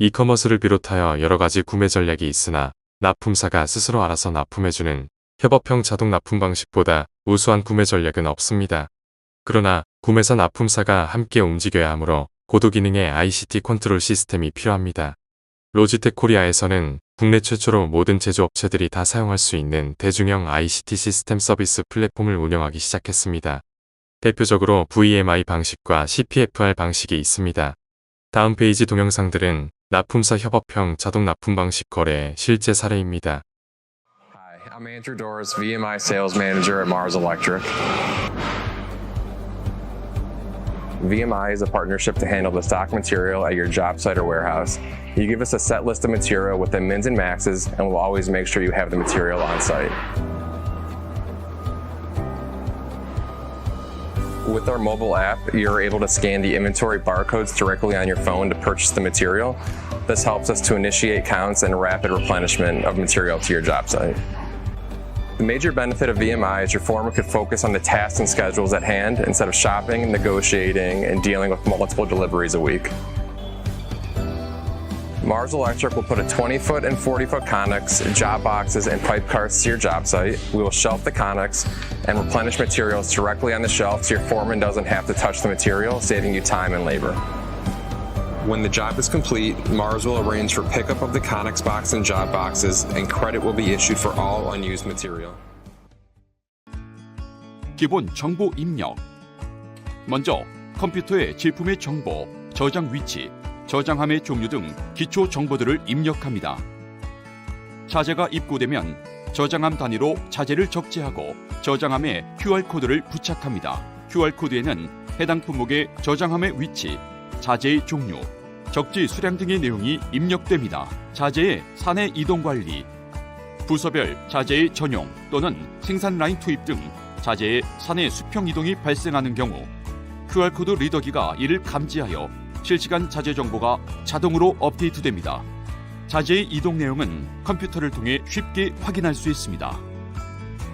이커머스를 비롯하여 여러가지 구매 전략이 있으나 납품사가 스스로 알아서 납품해주는 협업형 자동 납품 방식보다 우수한 구매 전략은 없습니다. 그러나 구매사 납품사가 함께 움직여야 하므로 고도 기능의 ICT 컨트롤 시스템이 필요합니다. 로지텍 코리아에서는 국내 최초로 모든 제조업체들이 다 사용할 수 있는 대중형 ICT 시스템 서비스 플랫폼을 운영하기 시작했습니다. 대표적으로 VMI 방식과 CPFR 방식이 있습니다. 다음 페이지 동영상들은 납품사 협업형 자동 납품 방식 거래의 실제 사례입니다. Hi, I'm Andrew Doris, VMI Sales Manager at Mars Electric. VMI is a partnership to handle the stock material at your job site or warehouse. You give us a set list of material with the mins and maxes, and we'll always make sure you have the material on site. With our mobile app, you're able to scan the inventory barcodes directly on your phone to purchase the material. This helps us to initiate counts and rapid replenishment of material to your job site. The major benefit of VMI is your foreman could focus on the tasks and schedules at hand instead of shopping, negotiating, and dealing with multiple deliveries a week. Mars Electric will put a 20-foot and 40-foot Connex, job boxes, and pipe carts to your job site. We will shelf the Connex and replenish materials directly on the shelf so your foreman doesn't have to touch the material, saving you time and labor. When the job is complete, Mars will arrange for pickup of the Connex box and job boxes, and credit will be issued for all unused material. 기본 정보 입력. 먼저 컴퓨터에 제품의 정보, 저장 위치, 저장함의 종류 등 기초 정보들을 입력합니다. 자재가 입고되면 저장함 단위로 자재를 적재하고 저장함에 QR코드를 부착합니다. QR코드에는 해당 품목의 저장함의 위치, 자재의 종류, 적재 수량 등의 내용이 입력됩니다. 자재의 사내 이동 관리, 부서별 자재의 전용 또는 생산 라인 투입 등 자재의 사내 수평 이동이 발생하는 경우 QR코드 리더기가 이를 감지하여 실시간 자재 정보가 자동으로 업데이트됩니다. 자재의 이동 내용은 컴퓨터를 통해 쉽게 확인할 수 있습니다.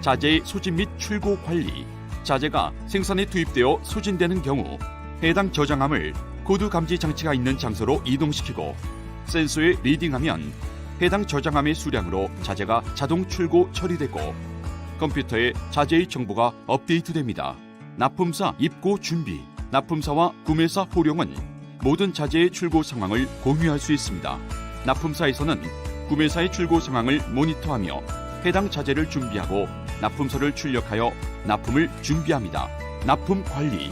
자재의 소진 및 출고 관리, 자재가 생산에 투입되어 소진되는 경우 해당 저장함을 코드 감지 장치가 있는 장소로 이동시키고 센서에 리딩하면 해당 저장함의 수량으로 자재가 자동 출고 처리되고 컴퓨터에 자재의 정보가 업데이트됩니다. 납품사 입고 준비, 납품사와 구매사 호령은 모든 자재의 출고 상황을 공유할 수 있습니다. 납품사에서는 구매사의 출고 상황을 모니터하며 해당 자재를 준비하고 납품서를 출력하여 납품을 준비합니다. 납품 관리,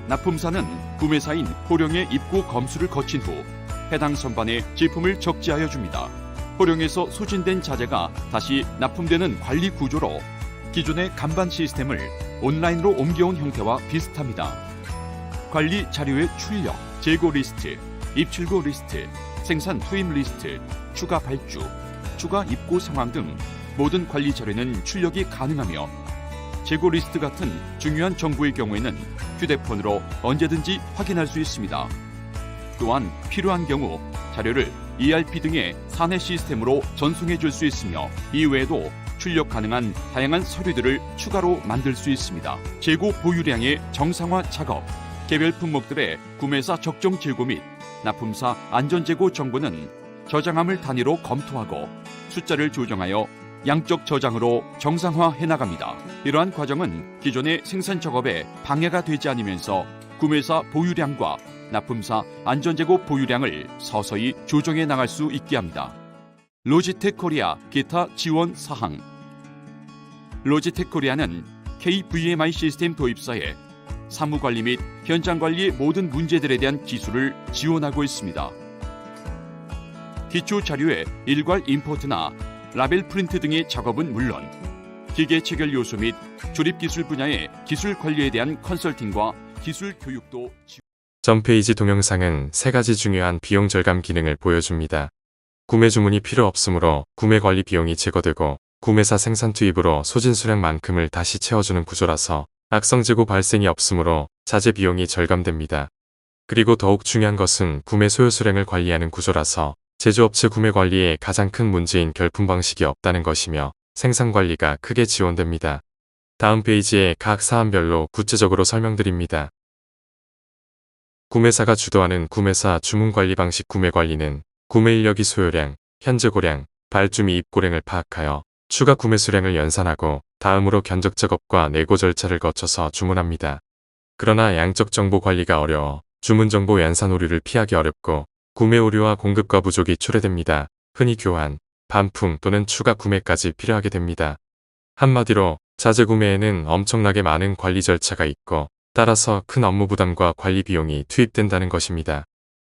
납품사는 구매사인 호령의 입고 검수를 거친 후 해당 선반에 제품을 적재하여 줍니다. 호령에서 소진된 자재가 다시 납품되는 관리 구조로 기존의 간반 시스템을 온라인으로 옮겨온 형태와 비슷합니다. 관리 자료의 출력, 재고 리스트, 입출고 리스트, 생산 투입 리스트, 추가 발주, 추가 입고 상황 등 모든 관리 자료는 출력이 가능하며 재고 리스트 같은 중요한 정보의 경우에는 휴대폰으로 언제든지 확인할 수 있습니다. 또한 필요한 경우 자료를 ERP 등의 사내 시스템으로 전송해 줄 수 있으며 이외에도 출력 가능한 다양한 서류들을 추가로 만들 수 있습니다. 재고 보유량의 정상화 작업, 개별 품목들의 구매사 적정 재고 및 납품사 안전재고 정보는 저장함을 단위로 검토하고 숫자를 조정하여 양적 저장으로 정상화해 나갑니다. 이러한 과정은 기존의 생산 작업에 방해가 되지 않으면서 구매사 보유량과 납품사 안전재고 보유량을 서서히 조정해 나갈 수 있게 합니다. 로지텍 코리아 기타 지원 사항. 로지텍 코리아는 KVMI 시스템 도입사에 사무관리 및 현장관리의 모든 문제들에 대한 기술을 지원하고 있습니다. 기초 자료의 일괄 임포트나 라벨 프린트 등의 작업은 물론 기계 체결 요소 및 조립 기술 분야의 기술 관리에 대한 컨설팅과 기술 교육도 전 페이지 동영상은 3가지 중요한 비용 절감 기능을 보여줍니다. 구매 주문이 필요 없으므로 구매 관리 비용이 제거되고 구매사 생산 투입으로 소진 수량만큼을 다시 채워주는 구조라서 악성 재고 발생이 없으므로 자재 비용이 절감됩니다. 그리고 더욱 중요한 것은 구매 소요 수량을 관리하는 구조라서 제조업체 구매 관리에 가장 큰 문제인 결품 방식이 없다는 것이며 생산 관리가 크게 지원됩니다. 다음 페이지에 각 사안별로 구체적으로 설명드립니다. 구매사가 주도하는 구매사 주문관리 방식 구매관리는 구매 인력이 소요량, 현재 고량, 발주 및 입고량을 파악하여 추가 구매 수량을 연산하고 다음으로 견적 작업과 내고 절차를 거쳐서 주문합니다. 그러나 양적 정보 관리가 어려워 주문 정보 연산 오류를 피하기 어렵고 구매 오류와 공급과 부족이 초래됩니다. 흔히 교환, 반품 또는 추가 구매까지 필요하게 됩니다. 한마디로 자재 구매에는 엄청나게 많은 관리 절차가 있고 따라서 큰 업무 부담과 관리 비용이 투입된다는 것입니다.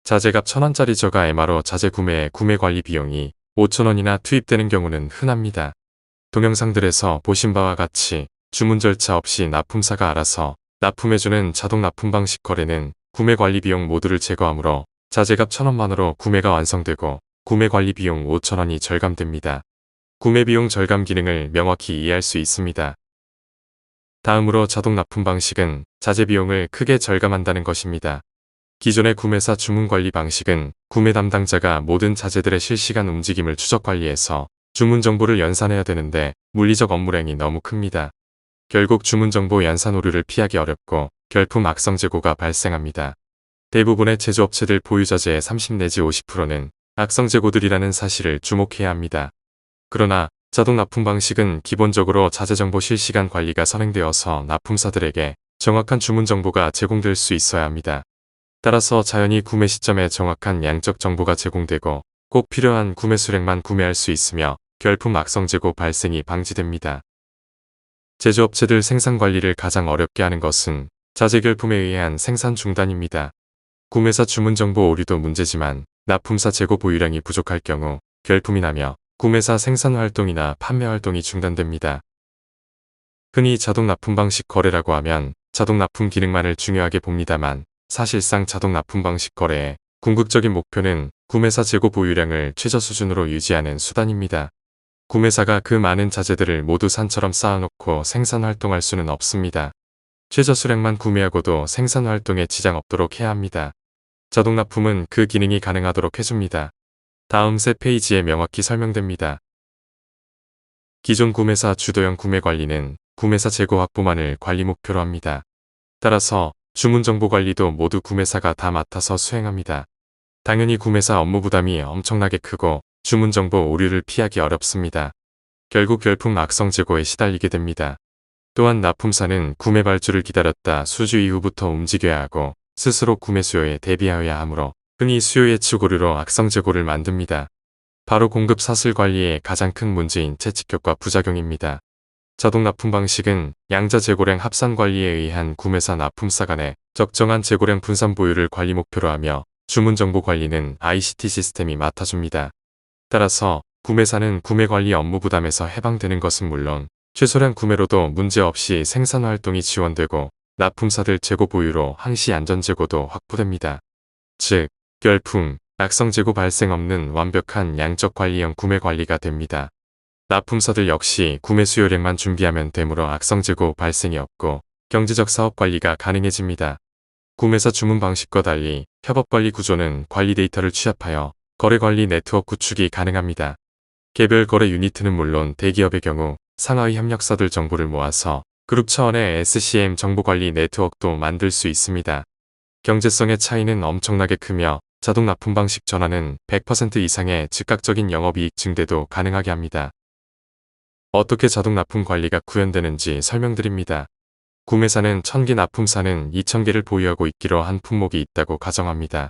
자재값 1,000원짜리 저가 MRO 자재 구매에 구매 관리 비용이 5,000원이나 투입되는 경우는 흔합니다. 동영상들에서 보신 바와 같이 주문 절차 없이 납품사가 알아서 납품해주는 자동 납품 방식 거래는 구매 관리 비용 모두를 제거하므로 자재값 1,000원만으로 구매가 완성되고 구매 관리 비용 5,000원이 절감됩니다. 구매 비용 절감 기능을 명확히 이해할 수 있습니다. 다음으로 자동 납품 방식은 자재 비용을 크게 절감한다는 것입니다. 기존의 구매사 주문 관리 방식은 구매 담당자가 모든 자재들의 실시간 움직임을 추적 관리해서 주문 정보를 연산해야 되는데 물리적 업무량이 너무 큽니다. 결국 주문 정보 연산 오류를 피하기 어렵고 결품 악성 재고가 발생합니다. 대부분의 제조업체들 보유자재의 30 내지 50%는 악성 재고들이라는 사실을 주목해야 합니다. 그러나 자동 납품 방식은 기본적으로 자재 정보 실시간 관리가 선행되어서 납품사들에게 정확한 주문 정보가 제공될 수 있어야 합니다. 따라서 자연히 구매 시점에 정확한 양적 정보가 제공되고 꼭 필요한 구매 수량만 구매할 수 있으며 결품 악성 재고 발생이 방지됩니다. 제조업체들 생산 관리를 가장 어렵게 하는 것은 자재 결품에 의한 생산 중단입니다. 구매사 주문 정보 오류도 문제지만 납품사 재고 보유량이 부족할 경우 결품이 나며 구매사 생산 활동이나 판매 활동이 중단됩니다. 흔히 자동 납품 방식 거래라고 하면 자동 납품 기능만을 중요하게 봅니다만 사실상 자동 납품 방식 거래의 궁극적인 목표는 구매사 재고 보유량을 최저 수준으로 유지하는 수단입니다. 구매사가 그 많은 자재들을 모두 산처럼 쌓아놓고 생산 활동할 수는 없습니다. 최저 수량만 구매하고도 생산 활동에 지장 없도록 해야 합니다. 자동 납품은 그 기능이 가능하도록 해줍니다. 다음 세 페이지에 명확히 설명됩니다. 기존 구매사 주도형 구매 관리는 구매사 재고 확보만을 관리 목표로 합니다. 따라서 주문 정보 관리도 모두 구매사가 다 맡아서 수행합니다. 당연히 구매사 업무 부담이 엄청나게 크고 주문 정보 오류를 피하기 어렵습니다. 결국 결품 악성 재고에 시달리게 됩니다. 또한 납품사는 구매 발주를 기다렸다 수주 이후부터 움직여야 하고 스스로 구매 수요에 대비하여야 하므로 흔히 수요 예측 오류로 악성 재고를 만듭니다. 바로 공급 사슬 관리의 가장 큰 문제인 채찍효과 부작용입니다. 자동 납품 방식은 양자 재고량 합산 관리에 의한 구매사 납품사 간의 적정한 재고량 분산 보유를 관리 목표로 하며 주문 정보 관리는 ICT 시스템이 맡아줍니다. 따라서 구매사는 구매 관리 업무 부담에서 해방되는 것은 물론 최소량 구매로도 문제없이 생산 활동이 지원되고 납품사들 재고 보유로 항시 안전 재고도 확보됩니다. 즉, 결품, 악성 재고 발생 없는 완벽한 양적 관리형 구매 관리가 됩니다. 납품사들 역시 구매 수요량만 준비하면 되므로 악성 재고 발생이 없고 경제적 사업 관리가 가능해집니다. 구매사 주문 방식과 달리 협업 관리 구조는 관리 데이터를 취합하여 거래 관리 네트워크 구축이 가능합니다. 개별 거래 유니트는 물론 대기업의 경우 상하의 협력사들 정보를 모아서 그룹 차원의 SCM 정보관리 네트워크도 만들 수 있습니다. 경제성의 차이는 엄청나게 크며 자동 납품 방식 전환은 100% 이상의 즉각적인 영업이익 증대도 가능하게 합니다. 어떻게 자동 납품 관리가 구현되는지 설명드립니다. 구매사는 1000개, 납품사는 2000개를 보유하고 있기로 한 품목이 있다고 가정합니다.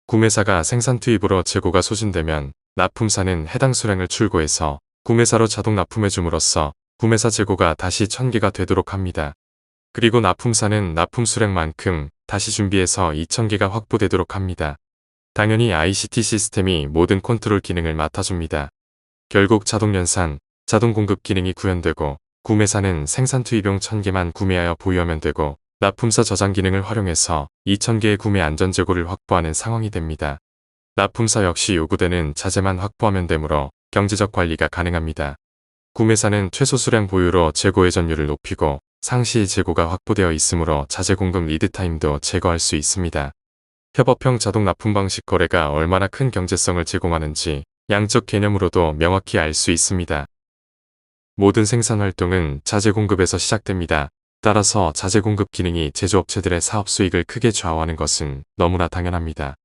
구매사가 생산 투입으로 재고가 소진되면 납품사는 해당 수량을 출고해서 구매사로 자동 납품해 줌으로써 구매사 재고가 다시 1000개가 되도록 합니다. 그리고 납품사는 납품 수량만큼 다시 준비해서 2000개가 확보되도록 합니다. 당연히 ICT 시스템이 모든 컨트롤 기능을 맡아줍니다. 결국 자동 연산, 자동 공급 기능이 구현되고 구매사는 생산 투입용 1000개만 구매하여 보유하면 되고 납품사 저장 기능을 활용해서 2000개의 구매 안전 재고를 확보하는 상황이 됩니다. 납품사 역시 요구되는 자재만 확보하면 되므로 경제적 관리가 가능합니다. 구매사는 최소 수량 보유로 재고 회전율을 높이고 상시 재고가 확보되어 있으므로 자재 공급 리드타임도 제거할 수 있습니다. 협업형 자동 납품 방식 거래가 얼마나 큰 경제성을 제공하는지 양적 개념으로도 명확히 알 수 있습니다. 모든 생산 활동은 자재 공급에서 시작됩니다. 따라서 자재 공급 기능이 제조업체들의 사업 수익을 크게 좌우하는 것은 너무나 당연합니다.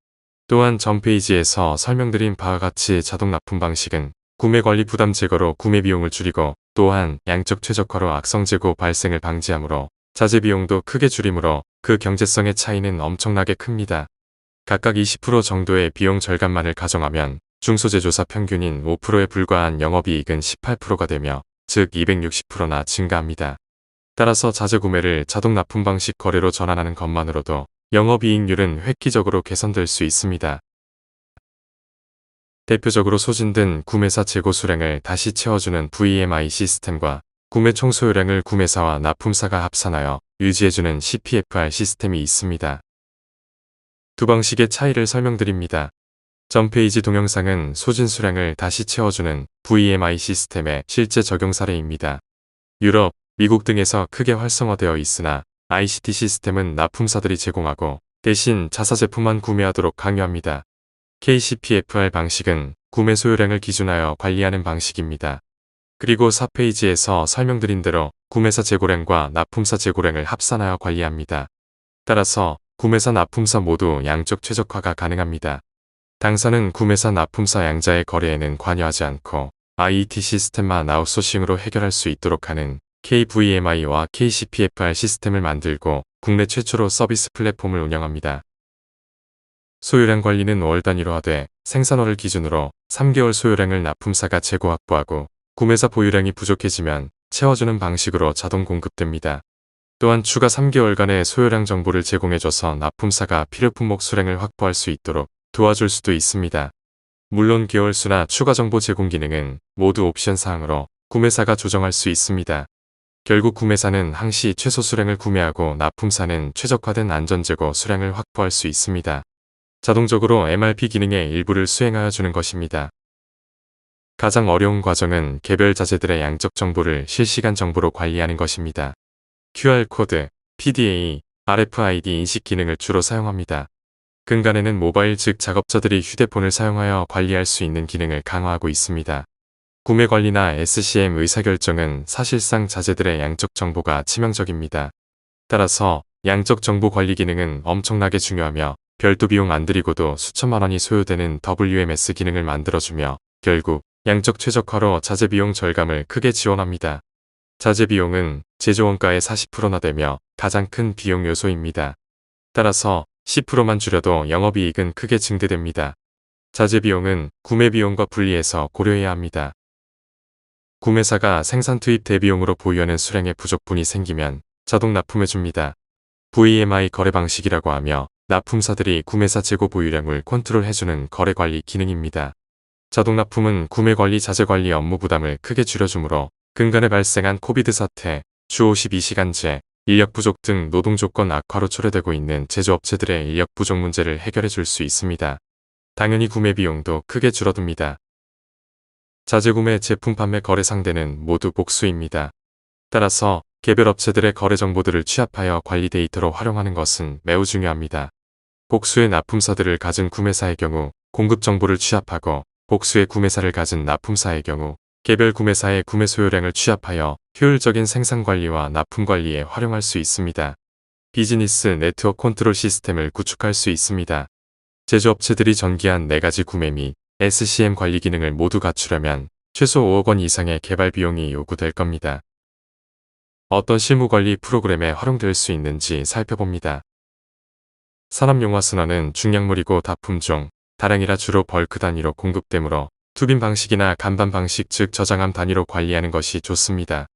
또한 전 페이지에서 설명드린 바와 같이 자동 납품 방식은 구매 관리 부담 제거로 구매 비용을 줄이고 또한 양적 최적화로 악성 재고 발생을 방지하므로 자재 비용도 크게 줄이므로 그 경제성의 차이는 엄청나게 큽니다. 각각 20% 정도의 비용 절감만을 가정하면 중소제조사 평균인 5%에 불과한 영업이익은 18%가 되며 즉 260%나 증가합니다. 따라서 자재 구매를 자동 납품 방식 거래로 전환하는 것만으로도 영업이익률은 획기적으로 개선될 수 있습니다. 대표적으로 소진된 구매사 재고 수량을 다시 채워주는 VMI 시스템과 구매 총소요량을 구매사와 납품사가 합산하여 유지해주는 CPFR 시스템이 있습니다. 두 방식의 차이를 설명드립니다. 전 페이지 동영상은 소진 수량을 다시 채워주는 VMI 시스템의 실제 적용 사례입니다. 유럽, 미국 등에서 크게 활성화되어 있으나 ICT 시스템은 납품사들이 제공하고 대신 자사 제품만 구매하도록 강요합니다. KCPFR 방식은 구매 소요량을 기준하여 관리하는 방식입니다. 그리고 4페이지에서 설명드린 대로 구매사 재고량과 납품사 재고량을 합산하여 관리합니다. 따라서 구매사 납품사 모두 양적 최적화가 가능합니다. 당사는 구매사 납품사 양자의 거래에는 관여하지 않고 IET 시스템만 아웃소싱으로 해결할 수 있도록 하는 KVMI와 KCPFR 시스템을 만들고 국내 최초로 서비스 플랫폼을 운영합니다. 소요량 관리는 월 단위로 하되 생산월을 기준으로 3개월 소요량을 납품사가 재고 확보하고 구매사 보유량이 부족해지면 채워주는 방식으로 자동 공급됩니다. 또한 추가 3개월간의 소요량 정보를 제공해줘서 납품사가 필요 품목 수량을 확보할 수 있도록 도와줄 수도 있습니다. 물론 개월수나 추가 정보 제공 기능은 모두 옵션 사항으로 구매사가 조정할 수 있습니다. 결국 구매사는 항시 최소 수량을 구매하고 납품사는 최적화된 안전재고 수량을 확보할 수 있습니다. 자동적으로 MRP 기능의 일부를 수행하여 주는 것입니다. 가장 어려운 과정은 개별 자재들의 양적 정보를 실시간 정보로 관리하는 것입니다. QR코드, PDA, RFID 인식 기능을 주로 사용합니다. 근간에는 모바일 즉 작업자들이 휴대폰을 사용하여 관리할 수 있는 기능을 강화하고 있습니다. 구매 관리나 SCM 의사결정은 사실상 자재들의 양적 정보가 치명적입니다. 따라서 양적 정보 관리 기능은 엄청나게 중요하며 별도 비용 안 들이고도 수천만 원이 소요되는 WMS 기능을 만들어주며 결국 양적 최적화로 자재 비용 절감을 크게 지원합니다. 자재 비용은 제조 원가의 40%나 되며 가장 큰 비용 요소입니다. 따라서 10%만 줄여도 영업이익은 크게 증대됩니다. 자재 비용은 구매 비용과 분리해서 고려해야 합니다. 구매사가 생산 투입 대비용으로 보유하는 수량의 부족분이 생기면 자동 납품해줍니다. VMI 거래 방식이라고 하며 납품사들이 구매사 재고 보유량을 컨트롤해주는 거래 관리 기능입니다. 자동 납품은 구매 관리 자재 관리 업무 부담을 크게 줄여주므로 근간에 발생한 코비드 사태, 주 52시간제, 인력 부족 등 노동 조건 악화로 초래되고 있는 제조업체들의 인력 부족 문제를 해결해 줄 수 있습니다. 당연히 구매 비용도 크게 줄어듭니다. 자재 구매 제품 판매 거래 상대는 모두 복수입니다. 따라서 개별 업체들의 거래 정보들을 취합하여 관리 데이터로 활용하는 것은 매우 중요합니다. 복수의 납품사들을 가진 구매사의 경우 공급 정보를 취합하고 복수의 구매사를 가진 납품사의 경우 개별 구매사의 구매 소요량을 취합하여 효율적인 생산 관리와 납품 관리에 활용할 수 있습니다. 비즈니스 네트워크 컨트롤 시스템을 구축할 수 있습니다. 제조업체들이 전기한 4가지 구매 및 SCM 관리 기능을 모두 갖추려면 최소 5억 원 이상의 개발 비용이 요구될 겁니다. 어떤 실무관리 프로그램에 활용될 수 있는지 살펴봅니다. 산업용화순환은 중량물이고 다품종, 다량이라 주로 벌크 단위로 공급되므로 투빈 방식이나 간반 방식 즉 저장함 단위로 관리하는 것이 좋습니다.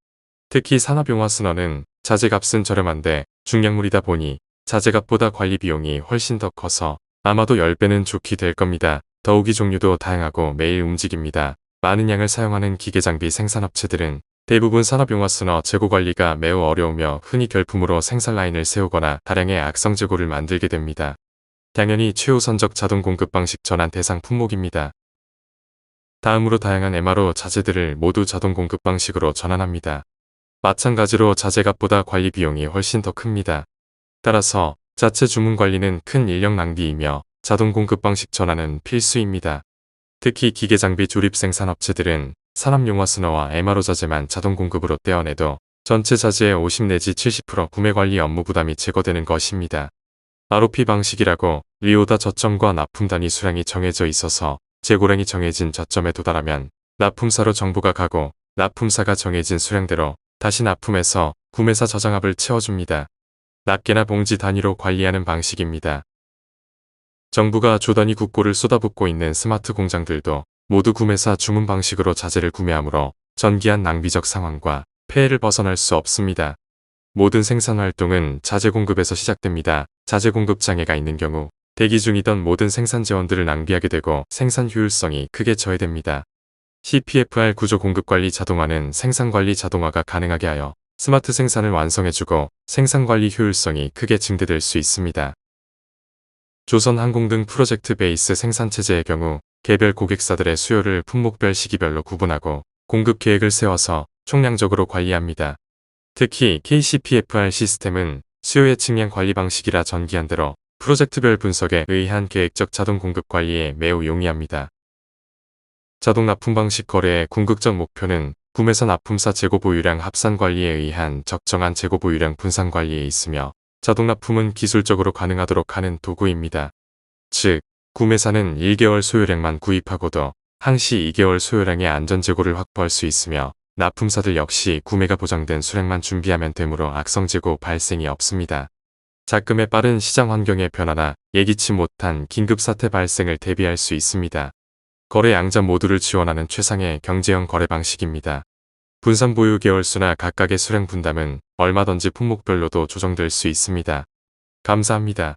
특히 산업용화순환은 자재값은 저렴한데 중량물이다 보니 자재값보다 관리 비용이 훨씬 더 커서 아마도 10배는 좋게 될 겁니다. 더욱이 종류도 다양하고 매일 움직입니다. 많은 양을 사용하는 기계장비 생산업체들은 대부분 산업용화순환 재고 관리가 매우 어려우며 흔히 결품으로 생산 라인을 세우거나 다량의 악성 재고를 만들게 됩니다. 당연히 최우선적 자동 공급 방식 전환 대상 품목입니다. 다음으로 다양한 MRO 자재들을 모두 자동 공급 방식으로 전환합니다. 마찬가지로 자재값보다 관리 비용이 훨씬 더 큽니다. 따라서 자체 주문 관리는 큰 인력 낭비이며 자동 공급 방식 전환은 필수입니다. 특히 기계장비 조립 생산업체들은 산업용화순환과 MRO 자재만 자동 공급으로 떼어내도 전체 자재의 50 내지 70% 구매 관리 업무 부담이 제거되는 것입니다. ROP 방식이라고 리오다 저점과 납품 단위 수량이 정해져 있어서 재고량이 정해진 저점에 도달하면 납품사로 정보가 가고 납품사가 정해진 수량대로 다시 납품해서 구매사 저장합을 채워줍니다. 낱개나 봉지 단위로 관리하는 방식입니다. 정부가 조단위 국고를 쏟아붓고 있는 스마트 공장들도 모두 구매사 주문 방식으로 자재를 구매하므로 전기한 낭비적 상황과 폐해를 벗어날 수 없습니다. 모든 생산 활동은 자재 공급에서 시작됩니다. 자재 공급 장애가 있는 경우 대기 중이던 모든 생산 재원들을 낭비하게 되고 생산 효율성이 크게 저해됩니다. CPFR 구조 공급관리 자동화는 생산관리 자동화가 가능하게 하여 스마트 생산을 완성해주고 생산관리 효율성이 크게 증대될 수 있습니다. 조선항공 등 프로젝트 베이스 생산체제의 경우 개별 고객사들의 수요를 품목별 시기별로 구분하고 공급 계획을 세워서 총량적으로 관리합니다. 특히 KCPFR 시스템은 수요의 측량 관리 방식이라 전기한대로 프로젝트별 분석에 의한 계획적 자동 공급 관리에 매우 용이합니다. 자동 납품 방식 거래의 궁극적 목표는 구매사 납품사 재고 보유량 합산 관리에 의한 적정한 재고 보유량 분산 관리에 있으며 자동 납품은 기술적으로 가능하도록 하는 도구입니다. 즉, 구매사는 1개월 소요량만 구입하고도 항시 2개월 소요량의 안전 재고를 확보할 수 있으며 납품사들 역시 구매가 보장된 수량만 준비하면 되므로 악성 재고 발생이 없습니다. 작금의 빠른 시장 환경의 변화나 예기치 못한 긴급 사태 발생을 대비할 수 있습니다. 거래 양자 모두를 지원하는 최상의 경제형 거래 방식입니다. 분산 보유 개월수나 각각의 수량 분담은 얼마든지 품목별로도 조정될 수 있습니다. 감사합니다.